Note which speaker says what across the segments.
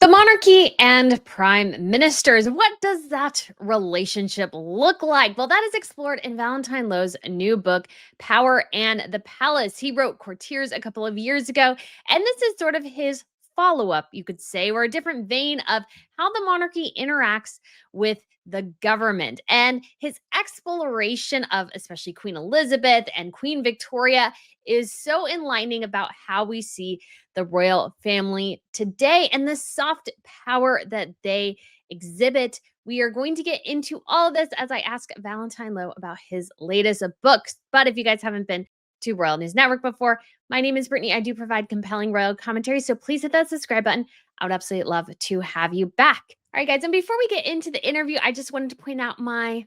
Speaker 1: So, monarchy and prime ministers, what does that relationship look like? Well, that is explored in Valentine Lowe's new book, Power and the Palace. He wrote Courtiers a couple of years ago, and this is sort of his follow up, you could say, or a different vein of how the monarchy interacts with the government. And his exploration of especially Queen Elizabeth and Queen Victoria is so enlightening about how we see the royal family today and the soft power that they exhibit. We are going to get into all of this as I ask Valentine Lowe about his latest books. But if you guys haven't been to Royal News Network before, my name is Brittany. I do provide compelling royal commentary, so please hit that subscribe button. I would absolutely love to have you back. All right, guys, and before we get into the interview, I just wanted to point out my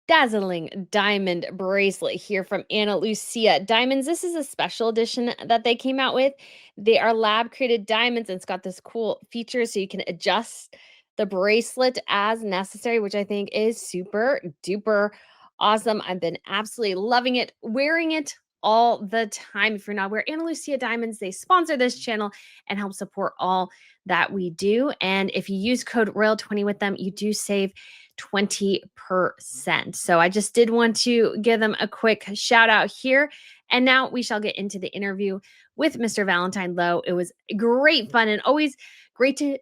Speaker 1: dazzling diamond bracelet here from Ana Lucia Diamonds. This is a special edition that they came out with. They are lab created diamonds, and it's got this cool feature so you can adjust the bracelet as necessary, which I think is super duper awesome. I've been absolutely loving it, wearing it all the time. If you're not aware, Ana Lucia Diamonds, they sponsor this channel and help support all that we do. And if you use code Royal20 with them, you do save 20%. So I just did want to give them a quick shout out here. And now we shall get into the interview with Mr. Valentine Lowe. It was great fun and always great to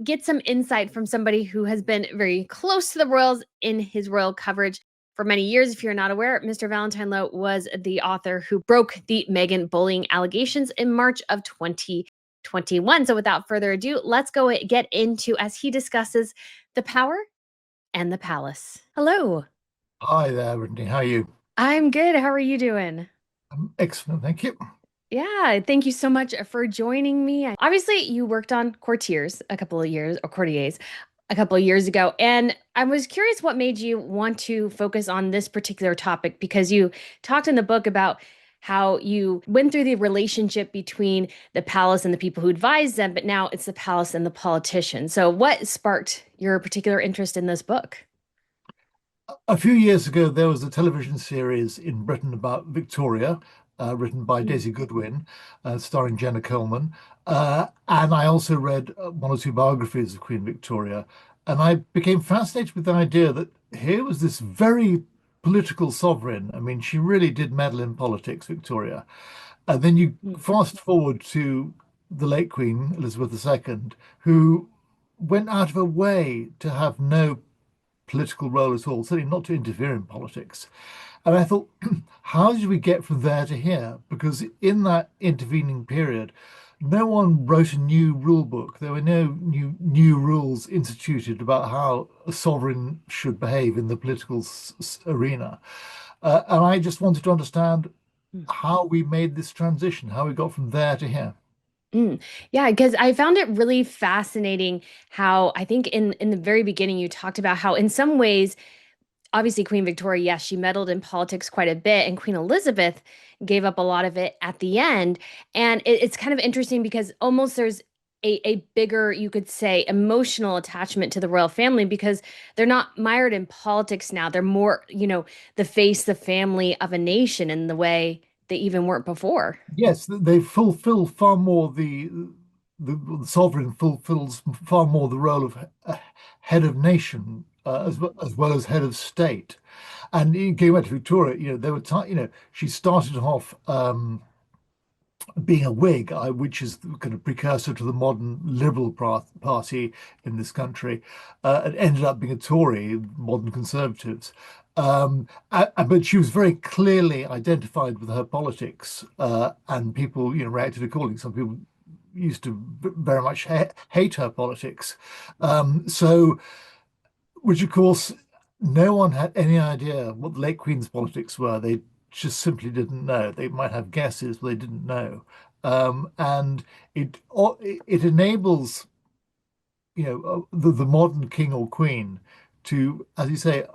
Speaker 1: get some insight from somebody who has been very close to the royals in his royal coverage for many years. If you're not aware, Mr. Valentine Lowe was the author who broke the Meghan bullying allegations in March of 2021. So without further ado, let's go get into as he discusses the power and the palace. Hello.
Speaker 2: Hi there, Brittany. How are you?
Speaker 1: I'm good. How are you doing?
Speaker 2: Excellent, thank you.
Speaker 1: Yeah, thank you so much for joining me. Obviously, you worked on Courtiers a couple of years, or Courtiers a couple of years ago, and I was curious what made you want to focus on this particular topic because you talked in the book about how you went through the relationship between the palace and the people who advised them, but now it's the palace and the politicians. So, what sparked your particular interest in this book?
Speaker 2: A few years ago, there was a television series in Britain about Victoria, written by
Speaker 1: Mm.
Speaker 2: Daisy Goodwin, starring Jenna Coleman. And I also read one or two biographies of Queen Victoria. And I became fascinated with the idea that here was this very political sovereign. I mean, she really did meddle in politics, Victoria. And then you
Speaker 1: Mm.
Speaker 2: fast forward to the late Queen, Elizabeth II, who went out of her way to have no political role at all, certainly not to interfere in politics. And I thought, how did we get from there to here? Because in that intervening period, no one wrote a new rule book. There were no new rules instituted about how a sovereign should behave in the political arena. And I just wanted to understand
Speaker 1: Mm.
Speaker 2: how we made this transition, how we got from there to here.
Speaker 1: Mm. Yeah, because I found it really fascinating how I think in the very beginning you talked about how in some ways, obviously Queen Victoria, yes, she meddled in politics quite a bit, and Queen Elizabeth gave up a lot of it at the end. And it's kind of interesting because almost there's a bigger, you could say, emotional attachment to the royal family because they're not mired in politics now. They're more, the face, the family of a nation in the way they even weren't before.
Speaker 2: Yes, they fulfill far more the sovereign fulfills far more the role of head of nation as well as head of state. And going back to Victoria, there were she started off being a Whig, which is the kind of precursor to the modern Liberal Party in this country, and ended up being a Tory, modern Conservatives. But she was very clearly identified with her politics, and people, reacted accordingly. Some people used to very much hate her politics. So, which of course, no one had any idea what the late Queen's politics were. They just simply didn't know. They might have guesses, but they didn't know. And it enables, the modern king or queen to, as you say,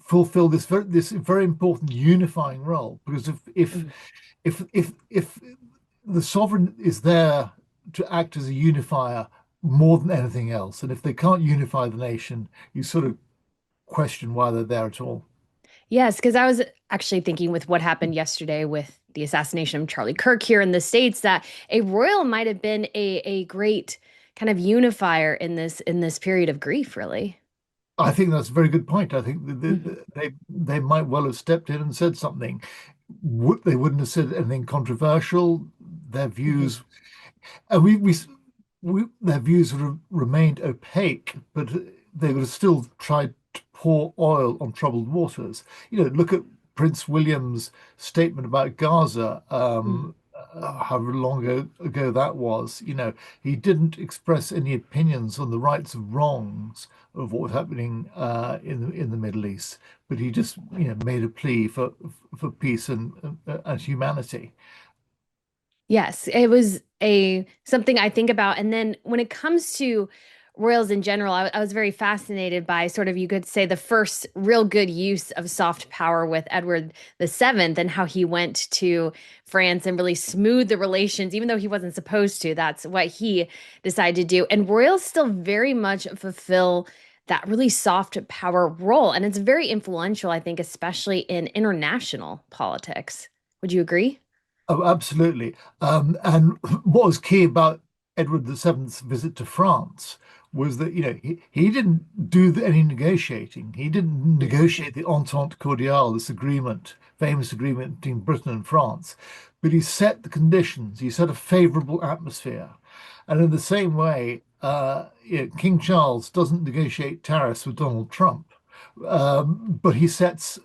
Speaker 2: fulfill this very important unifying role. Because
Speaker 1: Mm.
Speaker 2: if the sovereign is there to act as a unifier more than anything else, and if they can't unify the nation, you sort of question why they're there at all.
Speaker 1: Yes, because I was actually thinking with what happened yesterday with the assassination of Charlie Kirk here in the States that a royal might have been a great kind of unifier in this period of grief, really.
Speaker 2: I think that's a very good point. I think
Speaker 1: Mhm.
Speaker 2: they might well have stepped in and said something. They wouldn't have said anything controversial. Their
Speaker 1: Mhm.
Speaker 2: views, and their views would have remained opaque, but they would have still tried to pour oil on troubled waters. Look at Prince William's statement about Gaza,
Speaker 1: Mhm.
Speaker 2: however long ago that was. He didn't express any opinions on the rights of wrongs of what was happening in the Middle East, but he just made a plea for peace and humanity.
Speaker 1: Yes, it was a something I think about. And then when it comes to royals in general, I was very fascinated by sort of, you could say, the first real good use of soft power with Edward VII and how he went to France and really smoothed the relations, even though he wasn't supposed to. That's what he decided to do. And royals still very much fulfill that really soft power role. And it's very influential, I think, especially in international politics. Would you agree?
Speaker 2: Oh, absolutely. And what was key about Edward VII's visit to France was that, he didn't do any negotiating. He didn't negotiate the Entente Cordiale, this agreement, famous agreement between Britain and France, but he set the conditions. He set a favorable atmosphere. And in the same way, King Charles doesn't negotiate tariffs with Donald Trump, but he sets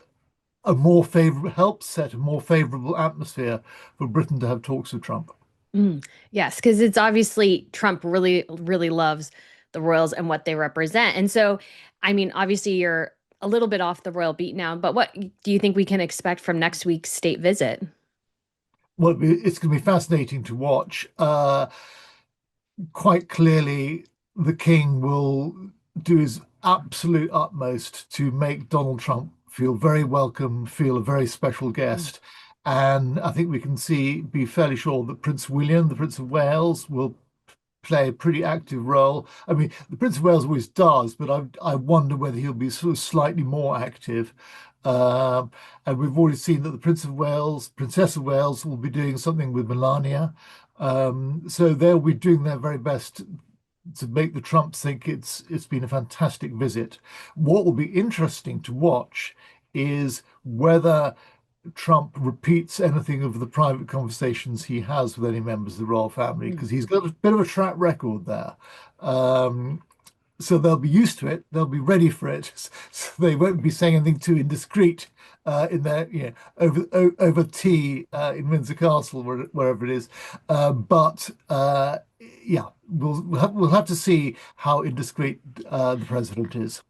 Speaker 2: a more favorable helps set a more favorable atmosphere for Britain to have talks with Trump.
Speaker 1: Mm, yes, because it's obviously Trump really, really loves the Royals and what they represent. And so, I mean, obviously you're a little bit off the royal beat now, but what do you think we can expect from next week's state visit?
Speaker 2: Well, it's going to be fascinating to watch. Quite clearly, the king will do his absolute utmost to make Donald Trump feel very welcome, feel a very special
Speaker 1: Mm,
Speaker 2: guest. And I think we can be fairly sure that Prince William, the Prince of Wales, will play a pretty active role. I mean, the Prince of Wales always does, but I wonder whether he'll be sort of slightly more active. Um, and we've already seen that the Prince of Wales, Princess of Wales, will be doing something with Melania. So they'll be doing their very best to make the Trumps think it's been a fantastic visit. What will be interesting to watch is whether Trump repeats anything of the private conversations he has with any members of the royal family,
Speaker 1: mm.
Speaker 2: because he's got a bit of a track record there. Um, so they'll be used to it, they'll be ready for it, so they won't be saying anything too indiscreet in their, over tea in Windsor Castle, wherever it is. But yeah, we'll have to see how indiscreet the president is.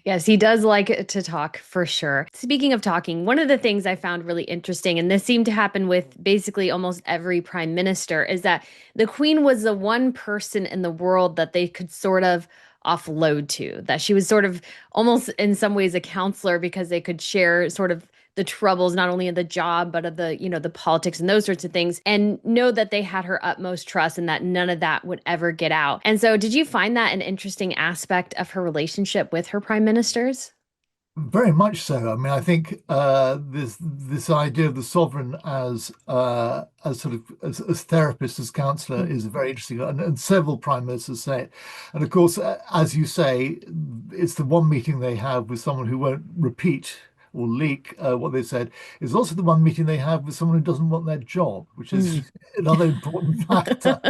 Speaker 1: Yes, he does like to talk for sure. Speaking of talking, one of the things I found really interesting, and this seemed to happen with basically almost every prime minister, is that the queen was the one person in the world that they could sort of offload to, that she was sort of almost in some ways a counselor because they could share sort of the troubles not only of the job but of the the politics and those sorts of things, and know that they had her utmost trust and that none of that would ever get out. And so did you find that an interesting aspect of her relationship with her prime ministers?
Speaker 2: Very much so. I mean, I think this idea of the sovereign as sort of as therapist, as counselor,
Speaker 1: Mm,
Speaker 2: is very interesting, and several prime ministers say it. And of course, as you say, it's the one meeting they have with someone who won't repeat or leak what they said. It's also the one meeting they have with someone who doesn't want their job, which is
Speaker 1: mm.
Speaker 2: another important factor.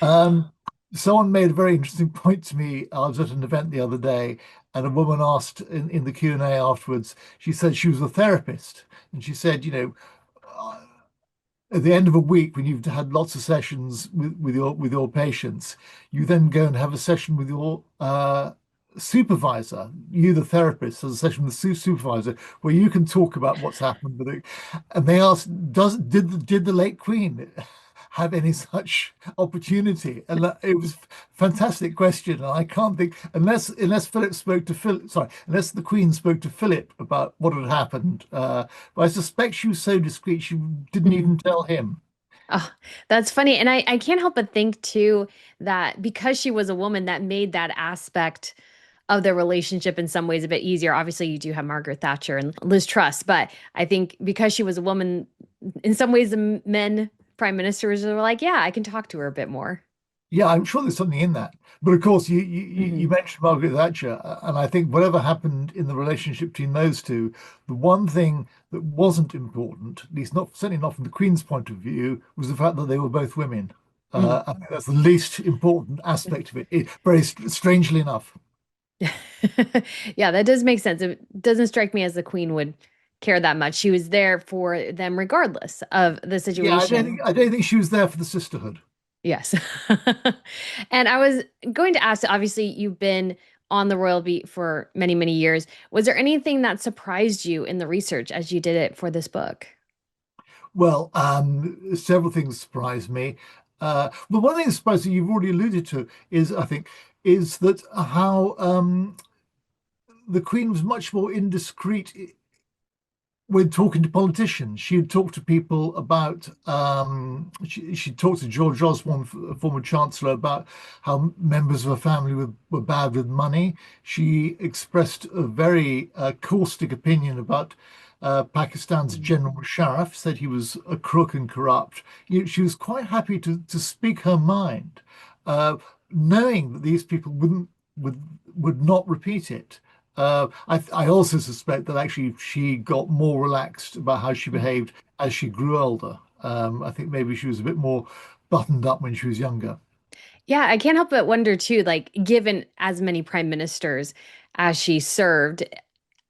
Speaker 2: Um, Someone made a very interesting point to me. I was at an event the other day, and a woman asked in the Q&A afterwards, she said she was a therapist. And she said, at the end of a week, when you've had lots of sessions with your patients, you then go and have a session with your supervisor. You, the therapist, has a session with the supervisor where you can talk about what's happened with it. And they asked, did the late Queen have any such opportunity? And it was a fantastic question. And I can't think unless Philip spoke to Philip, sorry, unless the Queen spoke to Philip about what had happened. But I suspect she was so discreet she didn't
Speaker 1: Mm.
Speaker 2: even tell him.
Speaker 1: Oh, that's funny. And I can't help but think too that because she was a woman, that made that aspect of the relationship in some ways a bit easier. Obviously, you do have Margaret Thatcher and Liz Truss, but I think because she was a woman, in some ways, the men prime ministers were like, yeah, I can talk to her a bit more.
Speaker 2: Yeah, I'm sure there's something in that. But of course, you
Speaker 1: Hmm.
Speaker 2: mentioned Margaret Thatcher, and I think whatever happened in the relationship between those two, the one thing that wasn't important, at least not certainly not from the Queen's point of view, was the fact that they were both women.
Speaker 1: Mm.
Speaker 2: I think that's the least important aspect of it. Very strangely enough.
Speaker 1: Yeah, that does make sense. It doesn't strike me as the Queen would care that much. She was there for them regardless of the
Speaker 2: Yeah,
Speaker 1: situation.
Speaker 2: I don't think she was there for the sisterhood.
Speaker 1: Yes. And I was going to ask, obviously, you've been on the royal beat for many, many years. Was there anything that surprised you in the research as you did it for this book?
Speaker 2: Well, several things surprised me. Well, one thing that surprised me, you've already alluded to, is I think, is that how the Queen was much more indiscreet when talking to politicians. She'd talk to people about, she talked to George Osborne, former Chancellor, about how members of her family were bad with money. She expressed a very caustic opinion about Pakistan's
Speaker 1: Mm.
Speaker 2: General Musharraf, said he was a crook and corrupt. She was quite happy to speak her mind, uh, knowing that these people would, would not repeat it. I also suspect that actually she got more relaxed about how she
Speaker 1: Mm.
Speaker 2: behaved as she grew older. I think maybe she was a bit more buttoned up when she was younger.
Speaker 1: Yeah, I can't help but wonder too, like, given as many prime ministers as she served,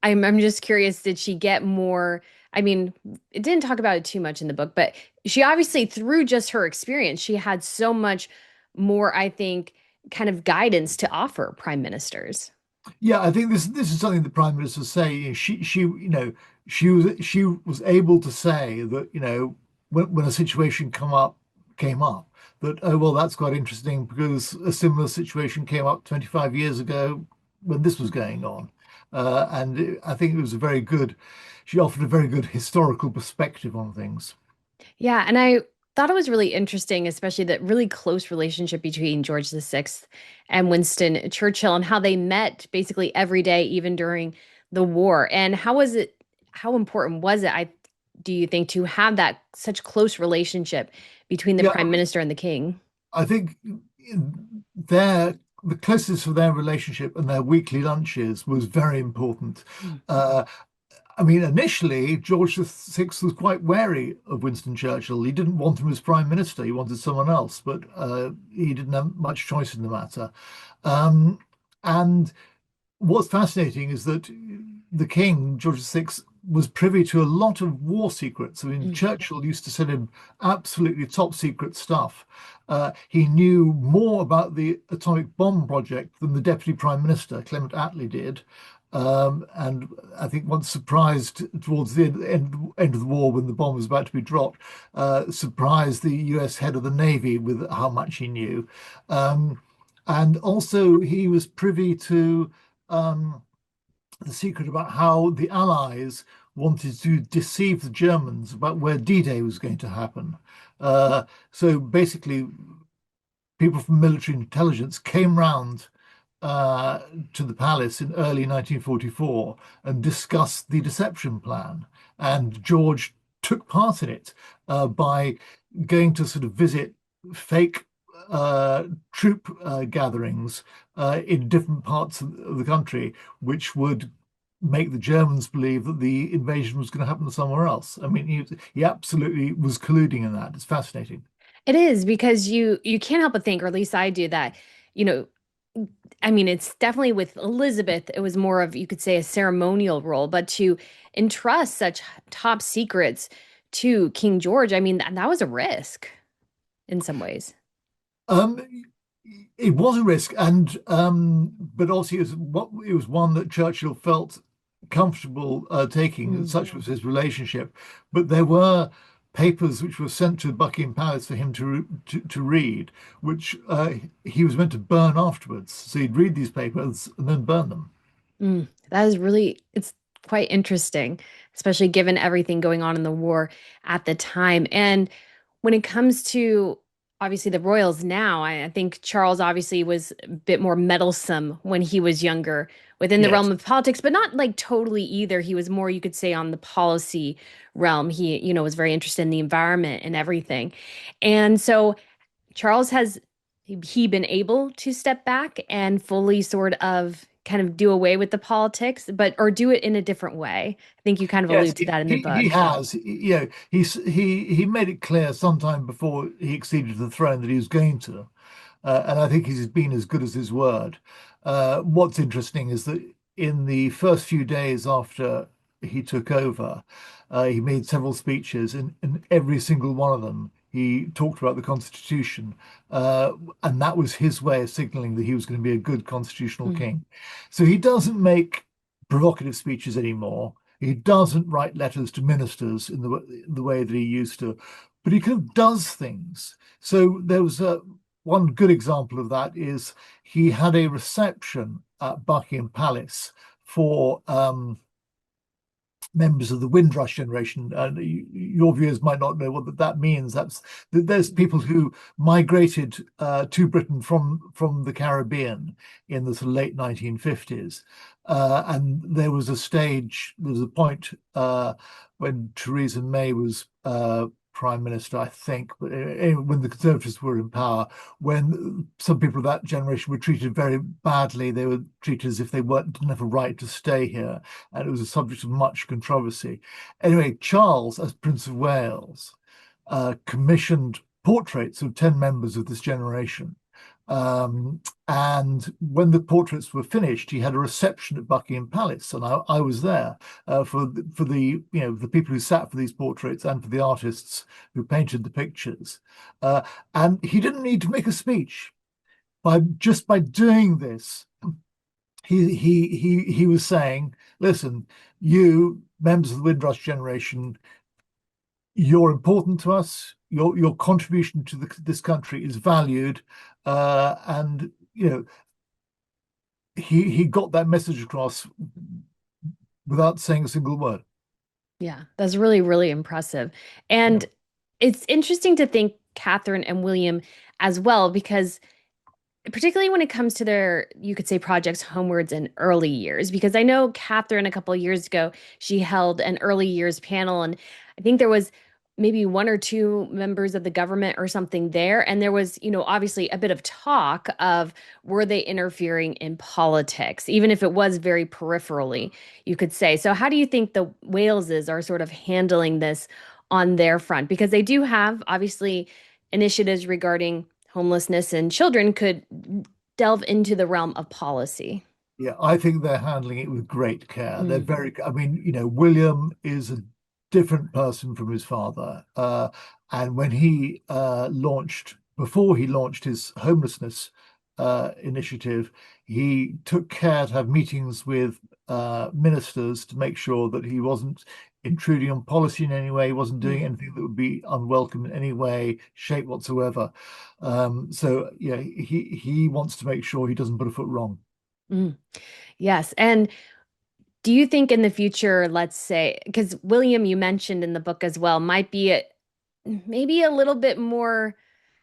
Speaker 1: I'm just curious, did she get more? I mean, it didn't talk about it too much in the book, but she obviously, through just her experience, she had so much more, I think, kind of guidance to offer prime ministers.
Speaker 2: Yeah, I think this is something the Prime Minister say. She was able to say that when a situation came up that, oh well, that's quite interesting because a similar situation came up 25 years ago when this was going on, I think it was a very good. She offered a very good historical perspective on things.
Speaker 1: Yeah, and I thought it was really interesting, especially that really close relationship between George VI and Winston Churchill and how they met basically every day, even during the war. And how important was it, do you think, to have that such close relationship between the
Speaker 2: Yeah,
Speaker 1: prime minister and the king?
Speaker 2: I think their the closeness of their relationship and their weekly lunches was very important.
Speaker 1: Mm.
Speaker 2: Uh, I mean, initially, George VI was quite wary of Winston Churchill. He didn't want him as prime minister. He wanted someone else, but he didn't have much choice in the matter. Um, and what's fascinating is that the king, George VI, was privy to a lot of war secrets. I mean,
Speaker 1: Mm.
Speaker 2: Churchill used to send him absolutely top secret stuff. He knew more about the atomic bomb project than the Deputy Prime Minister, Clement Attlee, did. And I think once surprised towards the end of the war when the bomb was about to be dropped, surprised the US head of the Navy with how much he knew. And also he was privy to um, the secret about how the Allies wanted to deceive the Germans about where D-Day was going to happen. So basically, people from military intelligence came round uh, to the palace in early 1944 and discussed the deception plan. And George took part in it by going to sort of visit fake troop gatherings in different parts of the country, which would make the Germans believe that the invasion was going to happen somewhere else. I mean, he absolutely was colluding in that. It's fascinating.
Speaker 1: It is because you can't help but think, or at least I do, that, you know, I mean, it's definitely with Elizabeth, it was more of, you could say, a ceremonial role, but to entrust such top secrets to King George, I mean, that was a risk in some ways.
Speaker 2: Um, it was a risk, and but also it was one that Churchill felt comfortable taking.
Speaker 1: Mm.
Speaker 2: Such was his relationship. But there were papers which were sent to Buckingham Palace for him to read, which he was meant to burn afterwards. So he'd read these papers and then burn them.
Speaker 1: That is really, it's quite interesting, especially given everything going on in the war at the time. And when it comes to obviously the royals now. I think Charles obviously was a bit more meddlesome when he was younger within the realm
Speaker 2: Yes.
Speaker 1: of politics, but not like totally either. He was more, you could say, on the policy realm. He, was very interested in the environment and everything. And so Charles has he been able to step back and fully sort of kind of do away with the politics, but or do it in a different way. I think you kind of
Speaker 2: Yes,
Speaker 1: allude to that in the
Speaker 2: he
Speaker 1: book.
Speaker 2: has. He made it clear sometime before he acceded to the throne that he was going to. And I think he's been as good as his word. What's interesting is that in the first few days after he took over, he made several speeches, and in every single one of them, he talked about the Constitution. Uh, and that was his way of signaling that he was going to be a good constitutional
Speaker 1: Mm,
Speaker 2: king. So he doesn't make provocative speeches anymore. He doesn't write letters to ministers in the way that he used to, but he kind of does things. So there was one good example of that is he had a reception at Buckingham Palace for members of the Windrush generation. And your viewers might not know what that means. There's
Speaker 1: mm,
Speaker 2: people who migrated to Britain from the Caribbean in the sort of late 1950s. And there was a point when Theresa May was Prime Minister, I think, but when the Conservatives were in power, when some people of that generation were treated very badly, they were treated as if they didn't have a right to stay here, and it was a subject of much controversy. Anyway, Charles, as Prince of Wales, commissioned portraits of 10 members of this generation. Um, and when the portraits were finished, he had a reception at Buckingham Palace, and I was there for the the people who sat for these portraits and for the artists who painted the pictures. And he didn't need to make a speech. By doing this, he was saying, listen, you members of the Windrush generation, you're important to us. Your contribution to this country is valued, and he got that message across without saying a single word.
Speaker 1: yeah, that's really, really impressive.
Speaker 2: Yeah.
Speaker 1: And it's interesting to think Catherine and William as well, because particularly when it comes to their, you could say, projects homewards in early years, because I know Catherine a couple of years ago, she held an early years panel, and I think there was maybe one or two members of the government or something there. And there was, obviously a bit of talk of were they interfering in politics, even if it was very peripherally, you could say. So how do you think the Waleses are sort of handling this on their front? Because they do have obviously initiatives regarding homelessness and children could delve into the realm of policy.
Speaker 2: Yeah, I think they're handling it with great care. They're
Speaker 1: Mm,
Speaker 2: very, I mean, William is a different person from his father. And when before he launched his homelessness initiative, he took care to have meetings with ministers to make sure that he wasn't intruding on policy in any way, he wasn't doing
Speaker 1: mm,
Speaker 2: anything that would be unwelcome in any way, shape whatsoever. So yeah, he wants to make sure he doesn't put a foot wrong.
Speaker 1: mm. Yes. And do you think in the future, let's say, because William, you mentioned in the book as well, might be maybe a little bit more,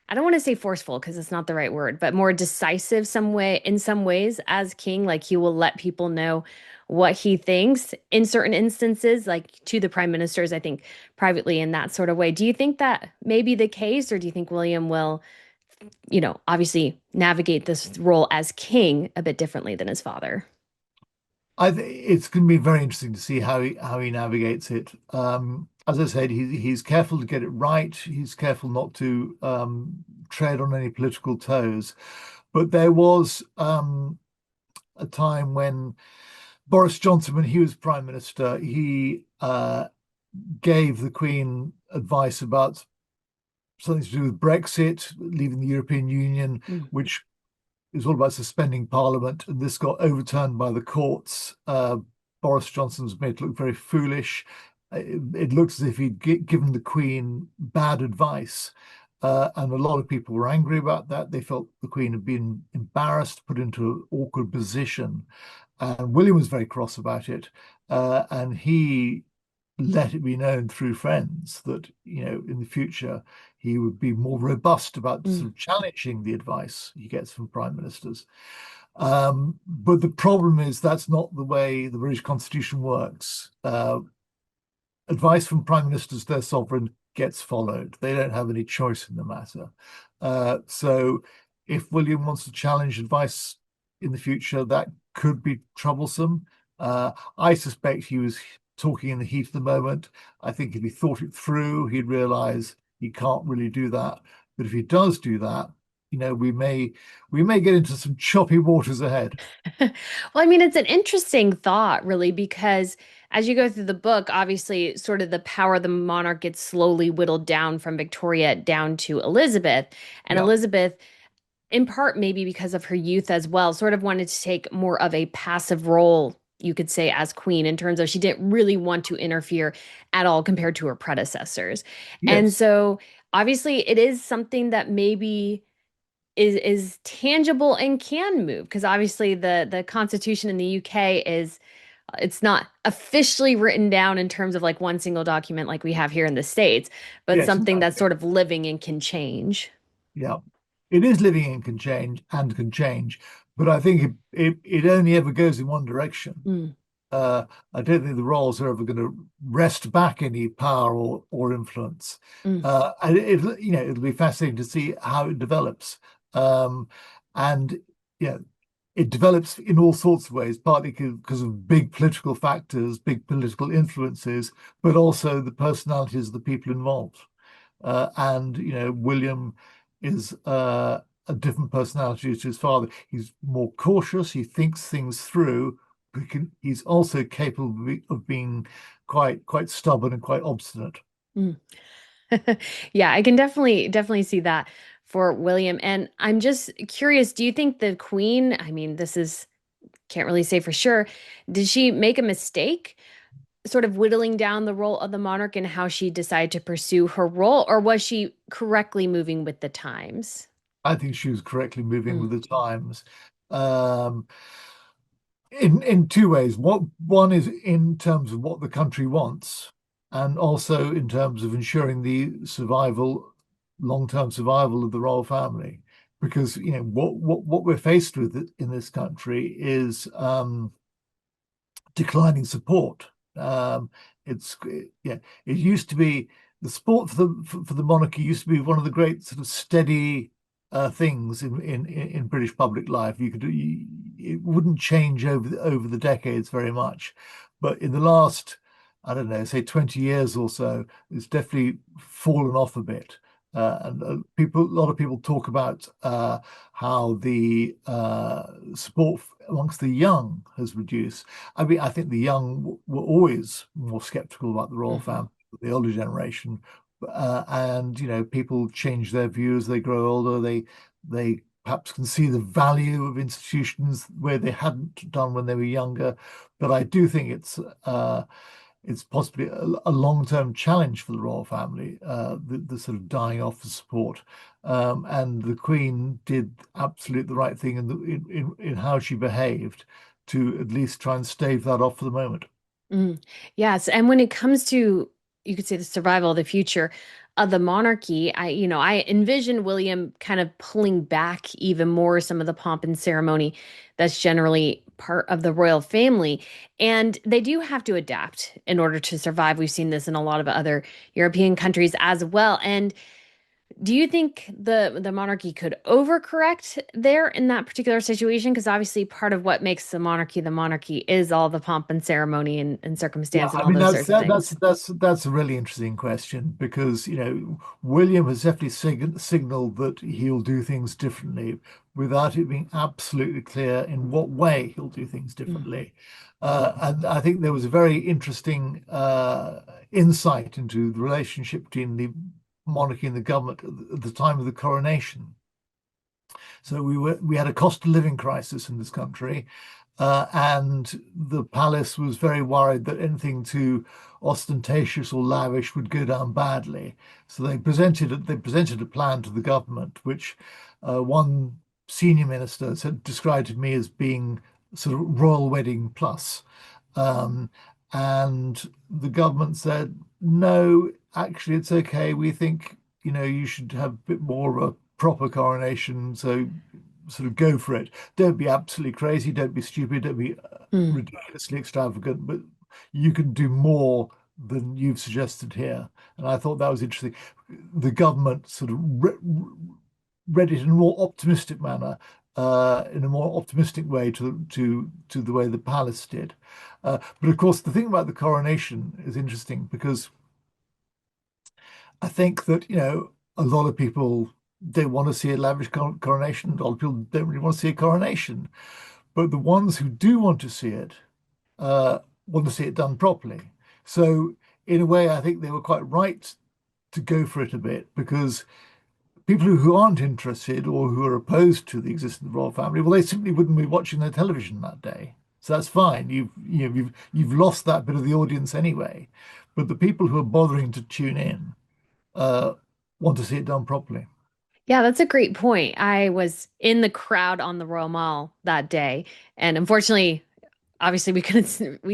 Speaker 1: I don't want to say forceful because it's not the right word, but more decisive in some ways as king, like he will let people know what he thinks in certain instances, like to the prime ministers, I think privately in that sort of way. Do you think that may be the case, or do you think William will, obviously navigate this role as king a bit differently than his father?
Speaker 2: I think it's going to be very interesting to see how he navigates it. As I said, he's careful to get it right. He's careful not to tread on any political toes. But there was a time when Boris Johnson, when he was prime minister, he gave the Queen advice about something to do with Brexit, leaving the European Union,
Speaker 1: Mm,
Speaker 2: which it was all about suspending Parliament, and this got overturned by the courts. Boris Johnson was made to look very foolish. It looks as if he'd given the Queen bad advice. And a lot of people were angry about that. They felt the Queen had been embarrassed, put into an awkward position. And William was very cross about it. And he let it be known through friends that, in the future, he would be more robust about
Speaker 1: Mm.
Speaker 2: sort of challenging the advice he gets from prime ministers. But the problem is that's not the way the British Constitution works. Advice from prime ministers, their sovereign, gets followed. They don't have any choice in the matter. So if William wants to challenge advice in the future, that could be troublesome. I suspect he was talking in the heat of the moment. I think if he thought it through, he'd realize he can't really do that. But if he does do that, we may get into some choppy waters ahead.
Speaker 1: Well, I mean, it's an interesting thought, really, because as you go through the book, obviously, sort of the power of the monarch gets slowly whittled down from Victoria down to Elizabeth. And
Speaker 2: Yeah.
Speaker 1: Elizabeth, in part, maybe because of her youth as well, sort of wanted to take more of a passive role, you could say, as queen, in terms of she didn't really want to interfere at all compared to her predecessors. And
Speaker 2: Yes.
Speaker 1: so, obviously, it is something that maybe is tangible and can move because obviously the Constitution in the UK is it's not officially written down in terms of like one single document like we have here in the States, but
Speaker 2: Yes.
Speaker 1: something that's
Speaker 2: Exactly.
Speaker 1: sort of living and can change.
Speaker 2: Yeah, it is living and can change, but I think it only ever goes in one direction.
Speaker 1: Mm,
Speaker 2: I don't think the royals are ever going to wrest back any power or influence.
Speaker 1: mm,
Speaker 2: And it'll be fascinating to see how it develops. Um, and yeah, it develops in all sorts of ways, partly because of big political factors, big political influences, but also the personalities of the people involved. And William is a different personality to his father. He's more cautious. He thinks things through. He's also capable of being quite stubborn and quite obstinate.
Speaker 1: mm. Yeah, I can definitely see that for William. And I'm just curious, do you think the Queen, I mean, this is can't really say for sure, did she make a mistake sort of whittling down the role of the monarch and how she decided to pursue her role, or was she correctly moving with the times?
Speaker 2: I think she was correctly moving
Speaker 1: Mm,
Speaker 2: with the times. Um, in two ways. What one is in terms of what the country wants, and also in terms of ensuring the long-term survival of the royal family. Because what we're faced with in this country is declining support. It's yeah, it used to be the support for the monarchy used to be one of the great sort of steady things in British public life. It wouldn't change over the decades very much, but in the last, I don't know, say 20 years or so, it's definitely fallen off a bit. And a lot of people talk about how the support amongst the young has reduced. I mean, I think the young were always more skeptical about the royal
Speaker 1: mhm,
Speaker 2: family, the older generation, and people change their views as they grow older. They perhaps can see the value of institutions where they hadn't done when they were younger. But I do think it's possibly a long-term challenge for the royal family, the sort of dying off of support. And the Queen did absolutely the right thing in how she behaved to at least try and stave that off for the moment.
Speaker 1: mm. Yes, and when it comes to, you could say the survival of the future of the monarchy, I envision William kind of pulling back even more some of the pomp and ceremony that's generally part of the royal family. And they do have to adapt in order to survive. We've seen this in a lot of other European countries as well. And do you think the monarchy could overcorrect there in that particular situation? Because obviously part of what makes the monarchy is all the pomp and ceremony and
Speaker 2: Yeah,
Speaker 1: circumstance and
Speaker 2: I
Speaker 1: all
Speaker 2: mean
Speaker 1: those
Speaker 2: that's
Speaker 1: sorts of
Speaker 2: that, that's
Speaker 1: things.
Speaker 2: that's a really interesting question because William has definitely signaled that he'll do things differently without it being absolutely clear in what way he'll do things
Speaker 1: Mm,
Speaker 2: differently. And I think there was a very interesting insight into the relationship between the monarchy and the government at the time of the coronation. So we had a cost of living crisis in this country, and the palace was very worried that anything too ostentatious or lavish would go down badly. So they presented a plan to the government, which one senior minister said described to me as being sort of royal wedding plus. Um, and the government said, no, actually, it's okay. We think, you should have a bit more of a proper coronation. So sort of go for it. Don't be absolutely crazy. Don't be stupid. Don't be
Speaker 1: Mm.
Speaker 2: ridiculously extravagant. But you can do more than you've suggested here. And I thought that was interesting. The government sort of read it in a more optimistic manner, in a more optimistic way to the way the palace did. But of course, the thing about the coronation is interesting because I think that, a lot of people don't want to see a lavish coronation. A lot of people don't really want to see a coronation. But the ones who do want to see it uh, want to see it done properly. So, in a way, I think they were quite right to go for it a bit because people who aren't interested or who are opposed to the existence of the royal family, well, they simply wouldn't be watching their television that day. So that's fine. You've lost that bit of the audience anyway. But the people who are bothering to tune in uh, want to see it done properly.
Speaker 1: Yeah, that's a great point. I was in the crowd on the Royal Mall that day, and unfortunately, obviously we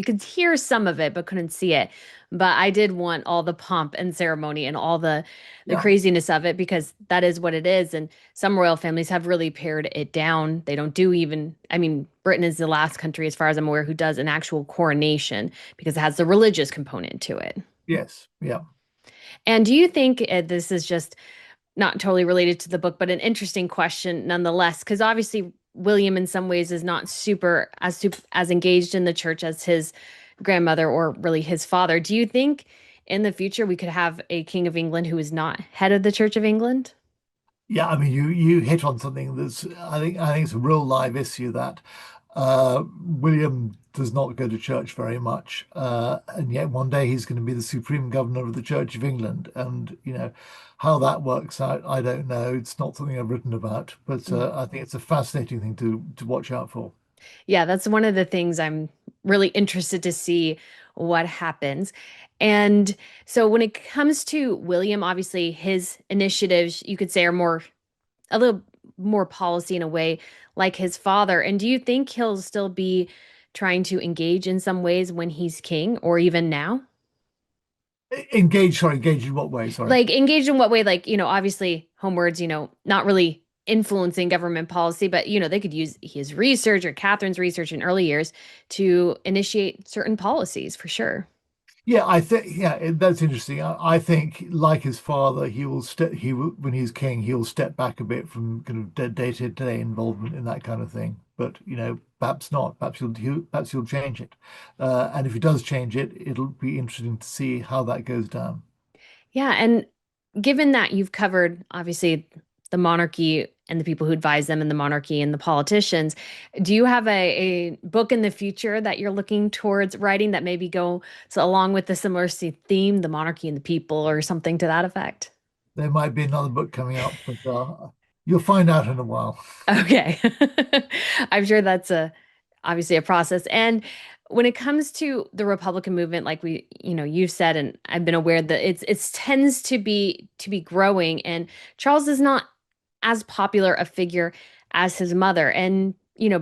Speaker 1: could hear some of it, but couldn't see it. But I did want all the pomp and ceremony and all the
Speaker 2: Yeah.
Speaker 1: craziness of it because that is what it is. And some royal families have really pared it down. They don't do even, I mean, Britain is the last country, as far as I'm aware, who does an actual coronation because it has the religious component to it.
Speaker 2: Yes. Yeah.
Speaker 1: And do you think this is just not totally related to the book, but an interesting question nonetheless, because obviously William in some ways is not super as engaged in the church as his grandmother or really his father. Do you think in the future we could have a King of England who is not head of the Church of England?
Speaker 2: Yeah, I mean, you hit on something that's I think it's a real live issue that William does not go to church very much, and yet one day he's going to be the supreme governor of the Church of England, and how that works out, I don't know. It's not something I've written about, but I think it's a fascinating thing to watch out for.
Speaker 1: Yeah, that's one of the things I'm really interested to see what happens. And so when it comes to William, obviously his initiatives, you could say, are more a little more policy in a way like his father. And do you think he'll still be trying to engage in some ways when he's king or even now?
Speaker 2: Engage, sorry, engage in what way? Sorry.
Speaker 1: Like engage in what way? Like, obviously homewards, not really influencing government policy, but they could use his research or Catherine's research in early years to initiate certain policies for sure.
Speaker 2: Yeah, I think that's interesting. I think, like his father, he will when he's king, he'll step back a bit from kind of day-to-day involvement in that kind of thing. But perhaps not. Perhaps he'll change it. And if he does change it, it'll be interesting to see how that goes down.
Speaker 1: Yeah, and given that you've covered obviously the monarchy and the people who advise them and the monarchy and the politicians, do you have a book in the future that you're looking towards writing that maybe goes along with the similar theme, the monarchy and the people, or something to that effect?
Speaker 2: There might be another book coming up, but you'll find out in a while.
Speaker 1: Okay. I'm sure that's obviously a process. And when it comes to the Republican movement, like you've said, and I've been aware that it tends to be growing, and Charles is not as popular a figure as his mother. And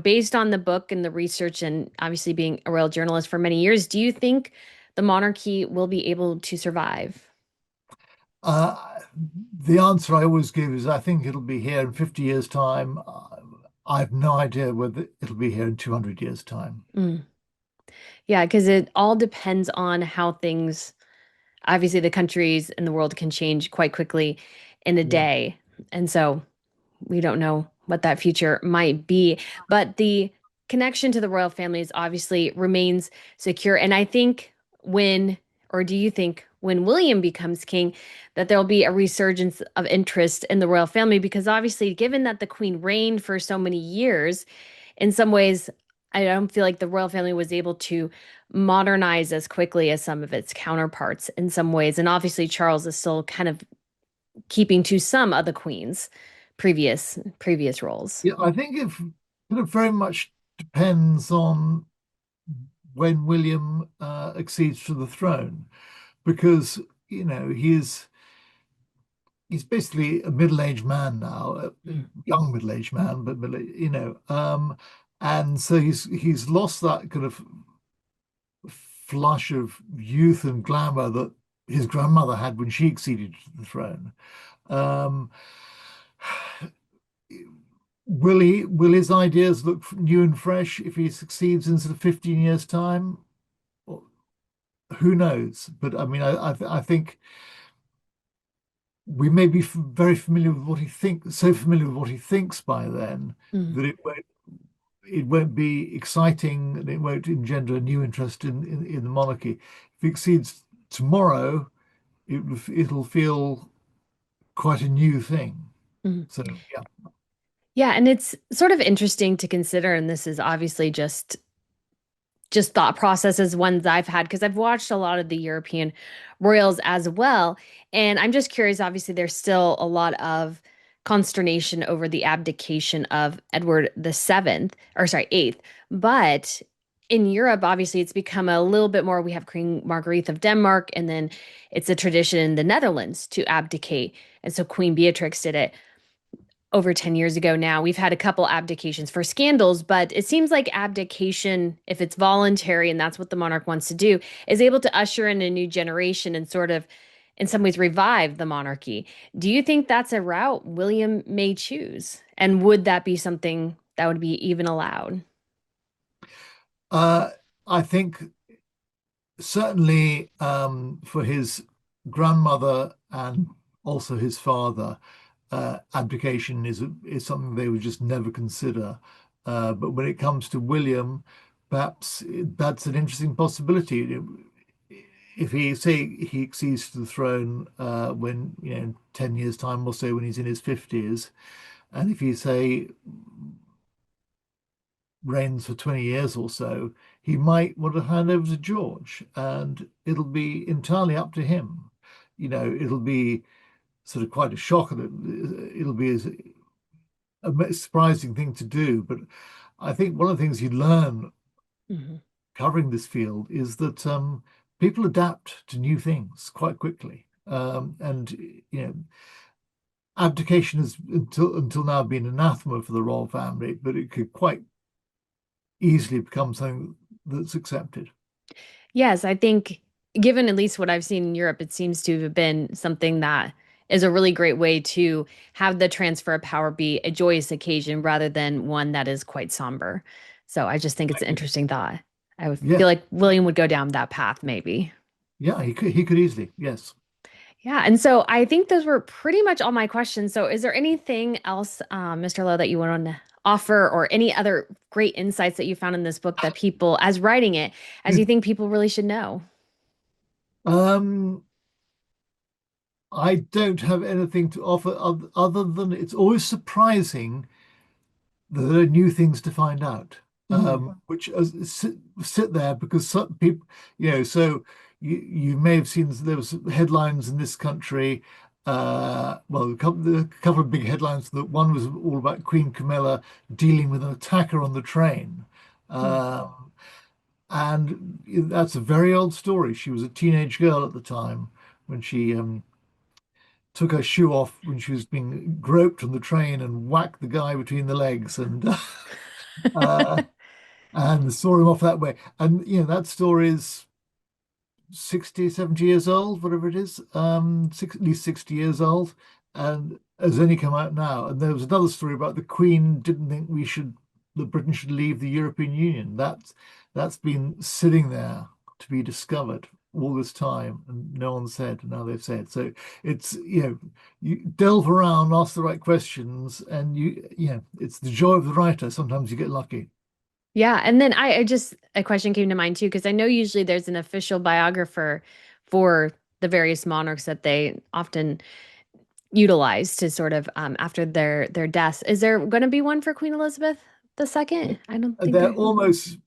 Speaker 1: based on the book and the research, and obviously being a royal journalist for many years, do you think the monarchy will be able to survive?
Speaker 2: Uh, the answer I always give is I think it'll be here in 50 years' time. I have no idea whether it'll be here in 200 years' time.
Speaker 1: Mm. Yeah, because it all depends on how things obviously the countries in the world can change quite quickly in a
Speaker 2: Yeah.
Speaker 1: day. And so we don't know what that future might be. But the connection to the royal families obviously remains secure. And I think or do you think when William becomes king, that there'll be a resurgence of interest in the royal family? Because obviously, given that the queen reigned for so many years, in some ways, I don't feel like the royal family was able to modernize as quickly as some of its counterparts in some ways. And obviously, Charles is still kind of keeping to some of the queen's previous roles.
Speaker 2: Yeah, I think it very much depends on when William accedes to the throne, because he's basically a middle-aged man now, a
Speaker 1: Mm.
Speaker 2: young middle-aged man, but and so he's lost that kind of flush of youth and glamour that his grandmother had when she acceded to the throne. Um, will his ideas look new and fresh if he succeeds in sort of 15 years' time? Well, who knows? But I mean, I think we may be very familiar with what he thinks, so familiar with what he thinks by then
Speaker 1: Mhm.
Speaker 2: that it won't be exciting and it won't engender a new interest in the monarchy. If he succeeds tomorrow, it'll feel quite a new thing.
Speaker 1: Mhm.
Speaker 2: So yeah.
Speaker 1: Yeah, and it's sort of interesting to consider, and this is obviously just thought processes ones I've had because I've watched a lot of the European royals as well. And I'm just curious, obviously, there's still a lot of consternation over the abdication of Edward the Seventh, or sorry, Eighth. But in Europe, obviously, it's become a little bit more. We have Queen Marguerite of Denmark, and then it's a tradition in the Netherlands to abdicate. And so Queen Beatrix did it over 10 years ago now. We've had a couple abdications for scandals, but it seems like abdication, if it's voluntary and that's what the monarch wants to do, is able to usher in a new generation and sort of, in some ways, revive the monarchy. Do you think that's a route William may choose? And would that be something that would be even allowed?
Speaker 2: Uh, I think certainly for his grandmother and also his father, abdication is something they would just never consider. But when it comes to William, perhaps that's an interesting possibility. If he say he accedes to the throne when in 10 years' time or so when he's in his 50s, and if he say reigns for 20 years or so, he might want to hand over to George, and it'll be entirely up to him. It'll be sort of quite a shock, and it'll be a surprising thing to do. But I think one of the things you learn
Speaker 1: Mhm.
Speaker 2: covering this field is that people adapt to new things quite quickly. And abdication has until now been anathema for the royal family, but it could quite easily become something that's accepted.
Speaker 1: Yes, I think given at least what I've seen in Europe, it seems to have been something that is a really great way to have the transfer of power be a joyous occasion rather than one that is quite somber. So I just think it's
Speaker 2: I
Speaker 1: an
Speaker 2: agree.
Speaker 1: interesting thought. I would feel
Speaker 2: Yes,
Speaker 1: like William would go down that path, maybe.
Speaker 2: yeah, he could easily. Yes.
Speaker 1: Yeah, and so I think those were pretty much all my questions. So is there anything else, Mr. Lowe, that you want to offer or any other great insights that you found in this book that people, as writing it, as you think people really should know?
Speaker 2: Um, I don't have anything to offer other than it's always surprising that there are new things to find out,
Speaker 1: Mhm.
Speaker 2: which sit there because some people, so you may have seen there was headlines in this country. Well, a couple of big headlines. That one was all about Queen Camilla dealing with an attacker on the train.
Speaker 1: Mm.
Speaker 2: Um, and that's a very old story. She was a teenage girl at the time when she took her shoe off when she was being groped on the train and whacked the guy between the legs uh, and saw him off that way. And that story is 60, 70 years old, whatever it is, at least 60 years old, and has only come out now. And there was another story about the Queen didn't think that Britain should leave the European Union. That's been sitting there to be discovered all this time, and no one said, and now they've said. So it's, you delve around, ask the right questions, and it's the joy of the writer. Sometimes you get lucky.
Speaker 1: Yeah, and then I just a question came to mind too, because I know usually there's an official biographer for the various monarchs that they often utilize to sort of after their deaths. Is there going to be one for Queen Elizabeth II? I don't think
Speaker 2: They're
Speaker 1: there.
Speaker 2: almost,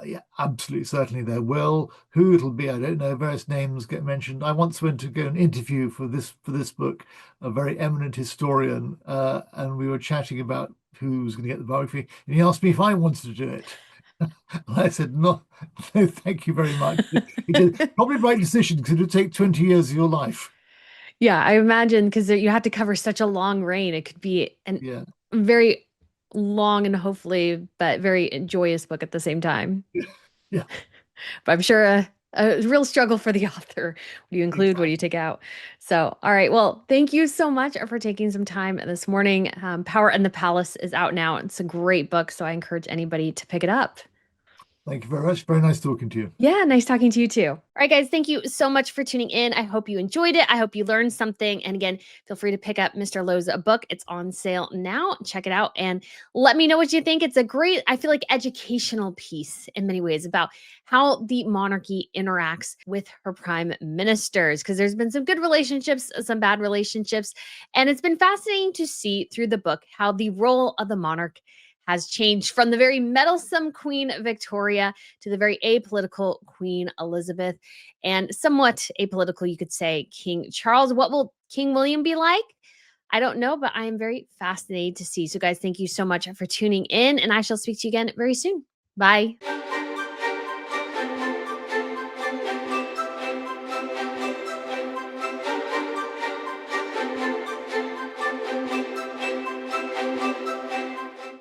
Speaker 2: yeah, absolutely certainly there will. Who it'll be, I don't know. Various names get mentioned. I once went to go and interview for this book a very eminent historian, and we were chatting about who was going to get the biography, and he asked me if I wanted to do it. And I said, no, no, thank you very much. He said, probably right decision because it would take 20 years of your life.
Speaker 1: Yeah, I imagine because you have to cover such a long reign. It could be an
Speaker 2: Yeah,
Speaker 1: very long and hopefully, but very joyous book at the same time.
Speaker 2: yeah.
Speaker 1: But I'm sure a real struggle for the author. What do you include? What do you
Speaker 2: Exactly.
Speaker 1: take out? So, all right. Well, thank you so much for taking some time this morning. Power and the Palace is out now. It's a great book, so I encourage anybody to pick it up.
Speaker 2: Thank you very much. Very nice talking to you.
Speaker 1: Yeah, nice talking to you too. All right, guys, thank you so much for tuning in. I hope you enjoyed it. I hope you learned something. And again, feel free to pick up Mr. Lowe's book. It's on sale now. Check it out and let me know what you think. It's a great, I feel like, educational piece in many ways about how the monarchy interacts with her prime ministers, because there's been some good relationships, some bad relationships. And it's been fascinating to see through the book how the role of the monarch has changed from the very meddlesome Queen Victoria to the very apolitical Queen Elizabeth, and somewhat apolitical, you could say, King Charles. What will King William be like? I don't know, but I am very fascinated to see. So, guys, thank you so much for tuning in, and I shall speak to you again very soon. Bye.